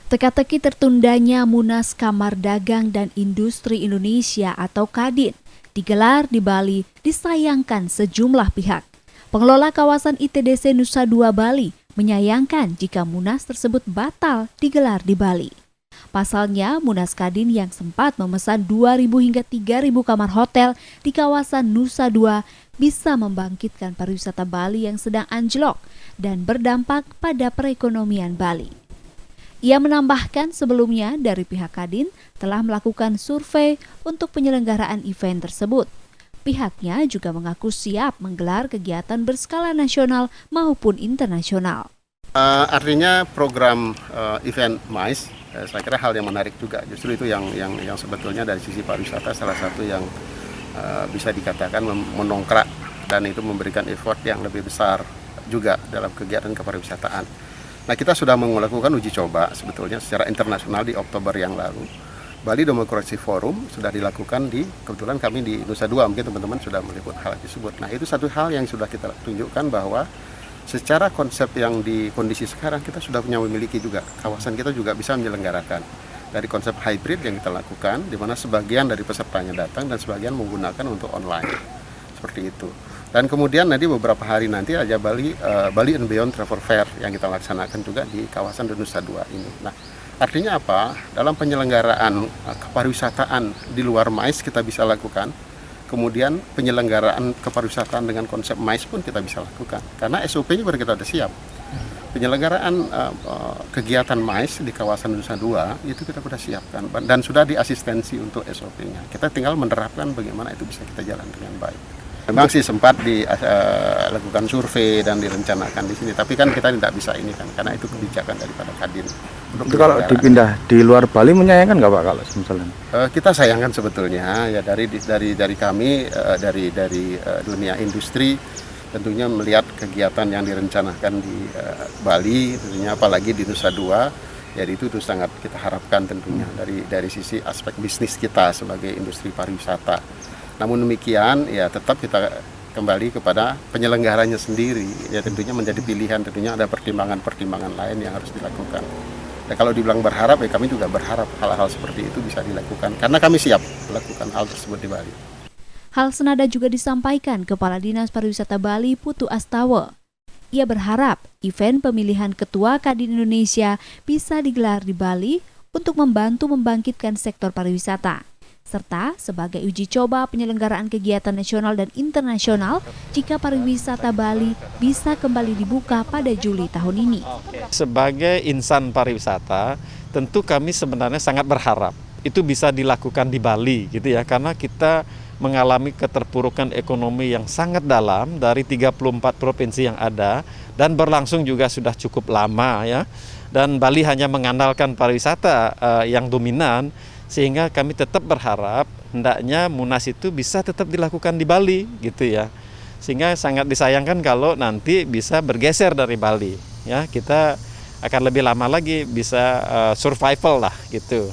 Teka-teki tertundanya Munas Kamar Dagang dan Industri Indonesia atau Kadin digelar di Bali disayangkan sejumlah pihak. Pengelola kawasan ITDC Nusa Dua Bali menyayangkan jika Munas tersebut batal digelar di Bali. Pasalnya, Munas Kadin yang sempat memesan 2.000 hingga 3.000 kamar hotel di kawasan Nusa Dua bisa membangkitkan pariwisata Bali yang sedang anjlok dan berdampak pada perekonomian Bali. Ia menambahkan sebelumnya dari pihak Kadin telah melakukan survei untuk penyelenggaraan event tersebut. Pihaknya juga mengaku siap menggelar kegiatan berskala nasional maupun internasional. Artinya program event MICE, saya kira hal yang menarik juga. Justru itu yang sebetulnya dari sisi pariwisata salah satu yang bisa dikatakan menongkrak dan itu memberikan effort yang lebih besar juga dalam kegiatan kepariwisataan. Nah, kita sudah melakukan uji coba sebetulnya secara internasional di Oktober yang lalu. Bali Democracy Forum sudah dilakukan kebetulan kami di Nusa Dua, mungkin teman-teman sudah meliput hal tersebut. Nah, itu satu hal yang sudah kita tunjukkan bahwa secara konsep yang di kondisi sekarang kita sudah memiliki juga, kawasan kita juga bisa menyelenggarakan. Dari konsep hybrid yang kita lakukan, di mana sebagian dari pesertanya datang dan sebagian menggunakan untuk online. Seperti itu. Dan kemudian nanti beberapa hari nanti ada Bali and Beyond Travel Fair yang kita laksanakan juga di kawasan Nusa Dua ini. Nah, artinya apa? Dalam penyelenggaraan kepariwisataan di luar MICE kita bisa lakukan. Kemudian penyelenggaraan kepariwisataan dengan konsep MICE pun kita bisa lakukan. Karena SOP-nya baru kita sudah siap. Penyelenggaraan kegiatan MICE di kawasan Nusa Dua itu kita sudah siapkan dan sudah diasistensi untuk SOP-nya. Kita tinggal menerapkan bagaimana itu bisa kita jalan dengan baik. Memang sih sempat dilakukan survei dan direncanakan di sini, tapi kan kita tidak bisa ini kan, karena itu kebijakan daripada Kadin. Itu kalau dipindah di luar Bali menyayangkan nggak Pak kalau misalnya? Kita sayangkan sebetulnya ya dari kami dari dunia industri tentunya melihat kegiatan yang direncanakan di Bali, tentunya apalagi di Nusa Dua, jadi itu sangat kita harapkan tentunya dari sisi aspek bisnis kita sebagai industri pariwisata. Namun demikian, ya tetap kita kembali kepada penyelenggaranya sendiri. Ya tentunya menjadi pilihan, tentunya ada pertimbangan-pertimbangan lain yang harus dilakukan. Ya, kalau dibilang berharap, ya kami juga berharap hal-hal seperti itu bisa dilakukan. Karena kami siap melakukan hal tersebut di Bali. Hal senada juga disampaikan Kepala Dinas Pariwisata Bali Putu Astawa. Ia berharap event pemilihan Ketua Kadin Indonesia bisa digelar di Bali untuk membantu membangkitkan sektor pariwisata, serta sebagai uji coba penyelenggaraan kegiatan nasional dan internasional jika pariwisata Bali bisa kembali dibuka pada Juli tahun ini. Sebagai insan pariwisata, tentu kami sebenarnya sangat berharap itu bisa dilakukan di Bali gitu ya, karena kita mengalami keterpurukan ekonomi yang sangat dalam dari 34 provinsi yang ada dan berlangsung juga sudah cukup lama ya. Dan Bali hanya mengandalkan pariwisata yang dominan, sehingga kami tetap berharap hendaknya Munas itu bisa tetap dilakukan di Bali gitu ya. Sehingga sangat disayangkan kalau nanti bisa bergeser dari Bali ya. Kita akan lebih lama lagi bisa survival lah gitu.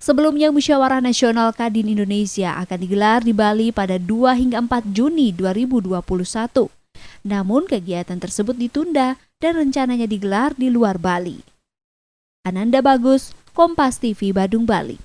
Sebelumnya Musyawarah Nasional Kadin Indonesia akan digelar di Bali pada 2 hingga 4 Juni 2021. Namun kegiatan tersebut ditunda dan rencananya digelar di luar Bali. Ananda Bagus, Kompas TV Badung, Bali.